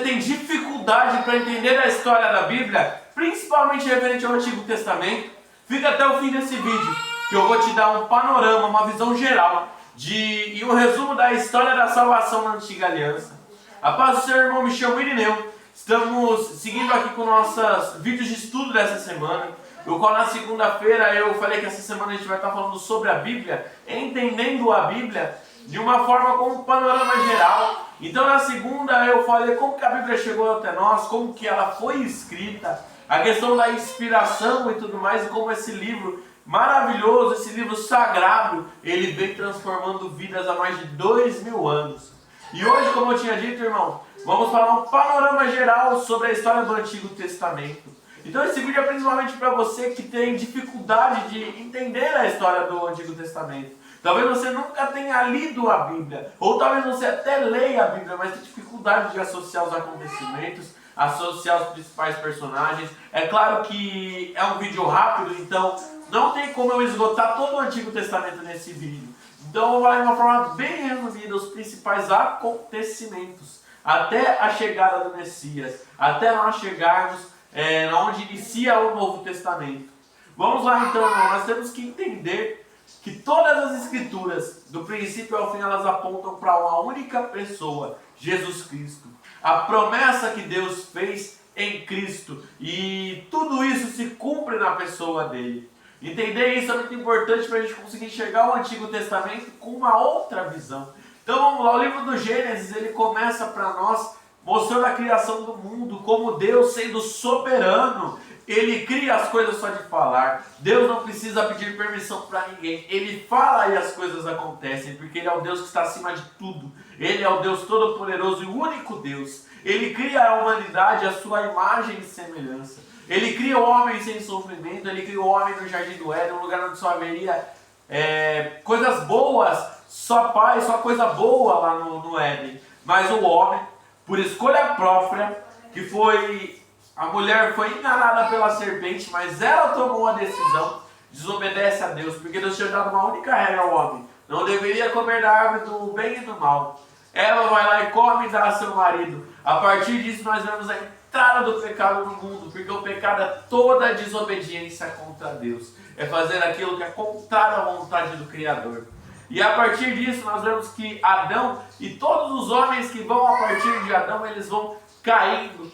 tem dificuldade para entender a história da Bíblia, principalmente referente ao Antigo Testamento, fica até o fim desse vídeo, que eu vou te dar um panorama, uma visão geral e um resumo da história da salvação na Antiga Aliança. A paz do Senhor, irmão, me chamo Irineu. Estamos seguindo aqui com nossos vídeos de estudo dessa semana. Eu, na segunda-feira, eu falei que essa semana a gente vai estar falando sobre a Bíblia, entendendo a Bíblia de uma forma com um panorama geral. Então, na segunda, eu falei como que a Bíblia chegou até nós, como que ela foi escrita, a questão da inspiração e tudo mais, e como esse livro maravilhoso, esse livro sagrado, ele vem transformando vidas há mais de 2000 anos. E hoje, como eu tinha dito, irmão, vamos falar um panorama geral sobre a história do Antigo Testamento. Então esse vídeo é principalmente para você que tem dificuldade de entender a história do Antigo Testamento. Talvez você nunca tenha lido a Bíblia, ou talvez você até leia a Bíblia, mas tem dificuldade de associar os acontecimentos, associar os principais personagens. É claro que é um vídeo rápido, então não tem como eu esgotar todo o Antigo Testamento nesse vídeo. Então eu vou falar de uma forma bem resumida os principais acontecimentos, até a chegada do Messias, até nós chegarmos onde inicia o Novo Testamento. Vamos lá então, irmão. Nós temos que entender que todas as escrituras, do princípio ao fim, elas apontam para uma única pessoa, Jesus Cristo. A promessa que Deus fez em Cristo, e tudo isso se cumpre na pessoa dele. Entender isso é muito importante para a gente conseguir enxergar o Antigo Testamento com uma outra visão. Então vamos lá, o livro do Gênesis, ele começa para nós mostrando a criação do mundo, como Deus, sendo soberano, ele cria as coisas só de falar. Deus não precisa pedir permissão para ninguém. Ele fala e as coisas acontecem, porque ele é o Deus que está acima de tudo. Ele é o Deus todo-poderoso e o único Deus. Ele cria a humanidade à sua imagem e semelhança. Ele cria o homem sem sofrimento. Ele cria o homem no Jardim do Éden, um lugar onde só haveria coisas boas, só paz, só coisa boa lá no Éden. Mas o homem, por escolha própria, a mulher foi enganada pela serpente, mas ela tomou a decisão, desobedece a Deus, porque Deus tinha dado uma única regra ao homem: não deveria comer da árvore do bem e do mal. Ela vai lá e come e dá a seu marido. A partir disso nós vemos a entrada do pecado no mundo, porque o pecado é toda a desobediência contra Deus, é fazer aquilo que é contrário à vontade do Criador. E a partir disso nós vemos que Adão e todos os homens que vão a partir de Adão, eles vão caindo,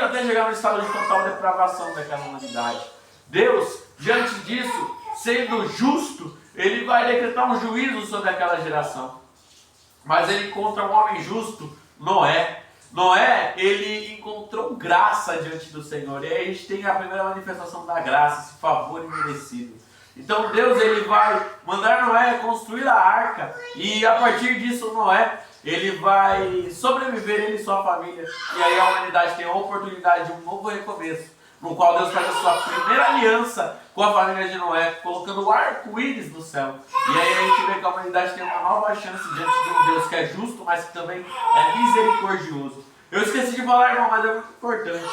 até chegar no estado de total depravação daquela humanidade. Deus, diante disso, sendo justo, ele vai decretar um juízo sobre aquela geração. Mas ele encontra um homem justo, Noé. Noé, ele encontrou graça diante do Senhor. E aí a gente tem a primeira manifestação da graça, esse favor imerecido. Então Deus, ele vai mandar Noé construir a arca, e a partir disso Noé, ele vai sobreviver, ele e sua família, e aí a humanidade tem a oportunidade de um novo recomeço, no qual Deus faz a sua primeira aliança com a família de Noé, colocando o arco-íris no céu. E aí a gente vê que a humanidade tem uma nova chance diante de um Deus que é justo, mas que também é misericordioso. Eu esqueci de falar, irmão, mas é muito importante.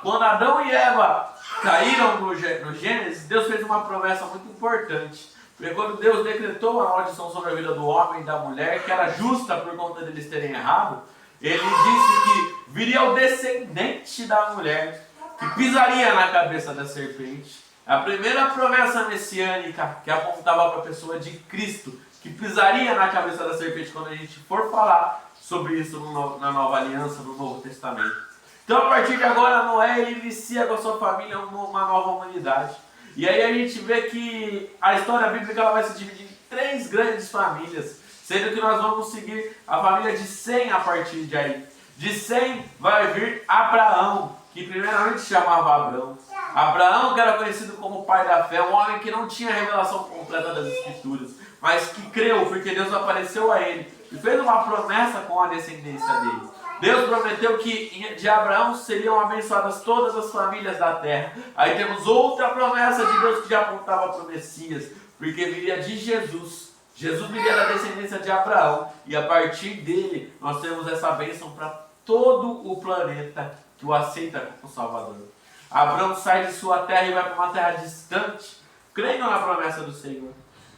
Quando Adão e Eva caíram no Gênesis, Deus fez uma promessa muito importante. Porque quando Deus decretou a maldição sobre a vida do homem e da mulher, que era justa por conta deles terem errado, ele disse que viria o descendente da mulher, que pisaria na cabeça da serpente. A primeira promessa messiânica que apontava para a pessoa de Cristo, que pisaria na cabeça da serpente, quando a gente for falar sobre isso na Nova Aliança, no Novo Testamento. Então, a partir de agora, Noé, ele inicia com a sua família uma nova humanidade. E aí a gente vê que a história bíblica ela vai se dividir em 3 grandes famílias, sendo que nós vamos seguir a família de Sem a partir de aí. De Sem vai vir Abraão, que primeiramente se chamava Abrão. Abraão, que era conhecido como pai da fé, um homem que não tinha a revelação completa das Escrituras, mas que creu, porque Deus apareceu a ele e fez uma promessa com a descendência dele. Deus prometeu que de Abraão seriam abençoadas todas as famílias da terra. Aí temos outra promessa de Deus que já apontava para o Messias, porque viria de Jesus. Jesus viria da descendência de Abraão, e a partir dele nós temos essa bênção para todo o planeta que o aceita como Salvador. Abraão sai de sua terra e vai para uma terra distante, crendo na promessa do Senhor.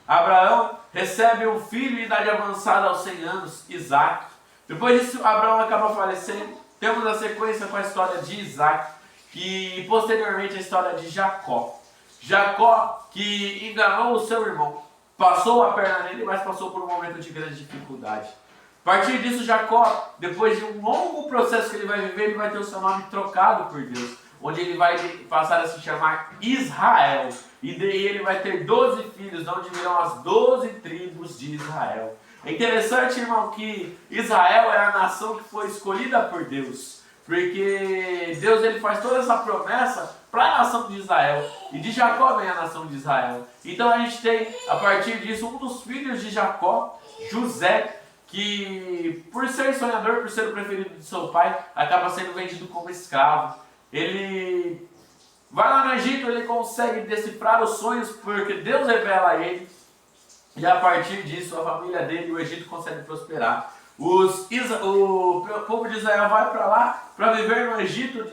Abraão recebe um filho em idade avançada aos 100 anos, Isaac. Depois disso, Abraão acaba falecendo. Temos a sequência com a história de Isaac, e posteriormente a história de Jacó. Jacó que enganou o seu irmão, passou a perna nele, mas passou por um momento de grande dificuldade. A partir disso, Jacó, depois de um longo processo que ele vai viver, ele vai ter o seu nome trocado por Deus, onde ele vai passar a se chamar Israel. E daí ele vai ter 12 filhos, de onde virão as 12 tribos de Israel. É interessante, irmão, que Israel é a nação que foi escolhida por Deus. Porque Deus ele faz toda essa promessa para a nação de Israel. E de Jacó vem a nação de Israel. Então a gente tem, a partir disso, um dos filhos de Jacó, José, que por ser sonhador, por ser o preferido de seu pai, acaba sendo vendido como escravo. Ele vai lá no Egito, ele consegue decifrar os sonhos, porque Deus revela a ele. E a partir disso, a família dele, o Egito, consegue prosperar. O povo de Israel vai para lá para viver no Egito,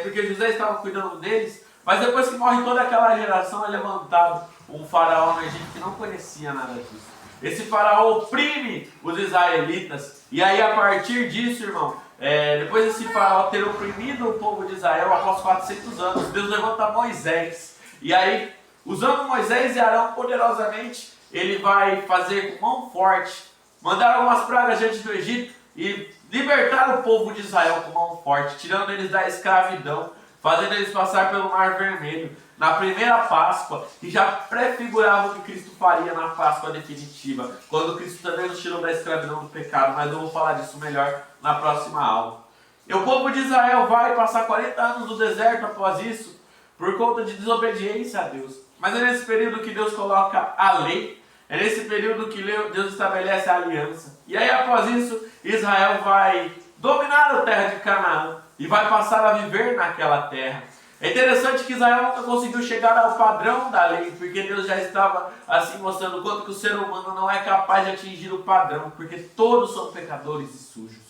porque José estava cuidando deles. Mas depois que morre toda aquela geração, é levantado um faraó no Egito que não conhecia nada disso. Esse faraó oprime os israelitas. E aí, a partir disso, irmão, depois desse faraó ter oprimido o povo de Israel, após 400 anos, Deus levanta Moisés. E aí, usando Moisés e Arão poderosamente, ele vai fazer com mão forte, mandar algumas pragas diante do Egito e libertar o povo de Israel com mão forte, tirando eles da escravidão, fazendo eles passar pelo Mar Vermelho, na primeira Páscoa, que já prefigurava o que Cristo faria na Páscoa definitiva, quando Cristo também nos tirou da escravidão do pecado, mas eu vou falar disso melhor na próxima aula. E o povo de Israel vai passar 40 anos no deserto após isso, por conta de desobediência a Deus. Mas é nesse período que Deus coloca a lei, é nesse período que Deus estabelece a aliança. E aí, após isso, Israel vai dominar a terra de Canaã e vai passar a viver naquela terra. É interessante que Israel nunca conseguiu chegar ao padrão da lei, porque Deus já estava assim mostrando o quanto que o ser humano não é capaz de atingir o padrão, porque todos são pecadores e sujos.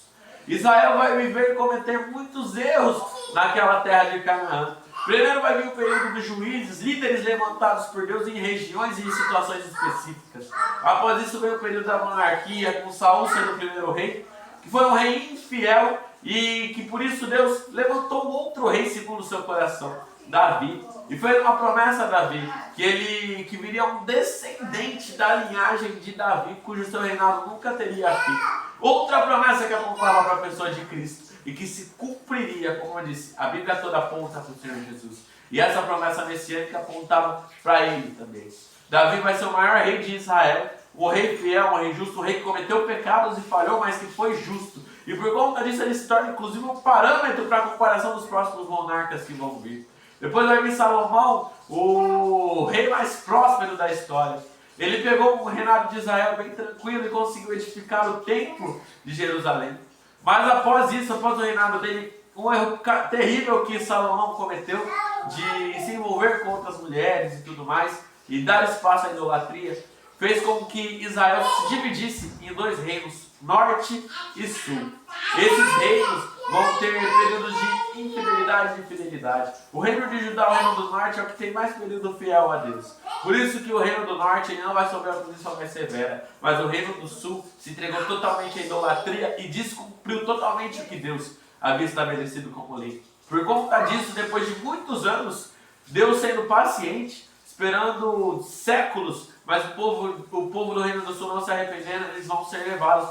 Israel vai viver e cometer muitos erros naquela terra de Canaã. Primeiro vai vir o período dos juízes, líderes levantados por Deus em regiões e em situações específicas. Após isso vem o período da monarquia, com Saul sendo o primeiro rei, que foi um rei infiel e que por isso Deus levantou outro rei segundo o seu coração, Davi. E foi uma promessa a Davi, que viria um descendente da linhagem de Davi, cujo seu reinado nunca teria fim. Outra promessa que apontava para a pessoa de Cristo e que se cumpriria, como eu disse, a Bíblia toda aponta para o Senhor Jesus. E essa promessa messiânica apontava para ele também. Davi vai ser o maior rei de Israel, o rei fiel, o rei justo, o rei que cometeu pecados e falhou, mas que foi justo. E por conta disso ele se torna inclusive um parâmetro para a comparação dos próximos monarcas que vão vir. Depois vai vir Salomão, o rei mais próspero da história. Ele pegou o reinado de Israel bem tranquilo e conseguiu edificar o templo de Jerusalém. Mas após isso, após o reinado dele, um erro terrível que Salomão cometeu de se envolver com outras mulheres e tudo mais, e dar espaço à idolatria, fez com que Israel se dividisse em dois reinos, norte e sul. Esses reinos vão ter períodos de infidelidade e fidelidade. O reino de Judá, o reino do norte, é o que tem mais período fiel a Deus. Por isso que o reino do norte ele não vai sofrer uma punição mais severa, mas o reino do sul se entregou totalmente à idolatria e descumpriu totalmente o que Deus havia estabelecido como lei. Por conta disso, depois de muitos anos, Deus sendo paciente, esperando séculos, mas o povo do reino do sul não se arrependendo, eles vão ser levados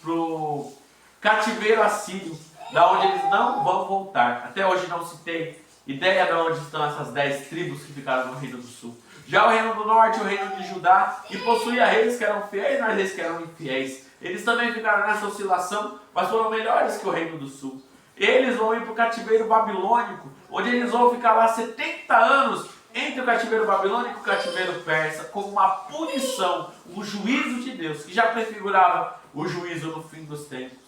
para o cativeiro assírio, da onde eles não vão voltar. Até hoje não se tem ideia de onde estão essas 10 tribos que ficaram no reino do sul. Já o reino do norte, o reino de Judá, que possuía reis que eram fiéis, mas reis que eram infiéis. Eles também ficaram nessa oscilação, mas foram melhores que o reino do sul. Eles vão ir para o cativeiro babilônico, onde eles vão ficar lá 70 anos entre o cativeiro babilônico e o cativeiro persa, como uma punição, um juízo de Deus, que já prefigurava o juízo no fim dos tempos.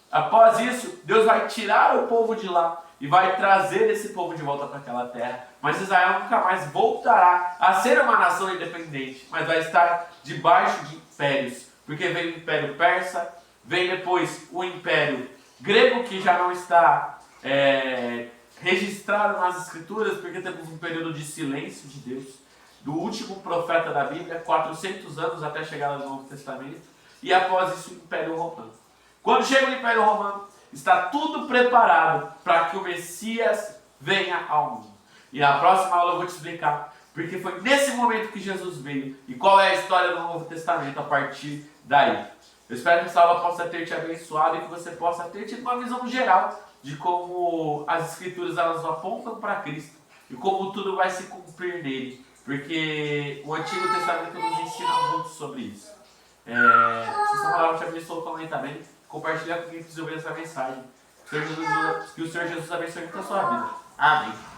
Após isso, Deus vai tirar o povo de lá e vai trazer esse povo de volta para aquela terra. Mas Israel nunca mais voltará a ser uma nação independente, mas vai estar debaixo de impérios. Porque vem o Império Persa, vem depois o Império Grego, que já não está registrado nas Escrituras, porque temos um período de silêncio de Deus, do último profeta da Bíblia, 400 anos até a chegada do Novo Testamento, e após isso o Império Romano. Quando chega o Império Romano, está tudo preparado para que o Messias venha ao mundo. E na próxima aula eu vou te explicar porque foi nesse momento que Jesus veio e qual é a história do Novo Testamento a partir daí. Eu espero que essa aula possa ter te abençoado e que você possa ter tido uma visão geral de como as Escrituras elas apontam para Cristo e como tudo vai se cumprir nele, porque o Antigo Testamento nos ensina muito sobre isso. Se essa palavra te abençoou, comenta bem, compartilha com quem precisa ouvir essa mensagem. Que o Senhor Jesus abençoe muito a sua vida. Amém.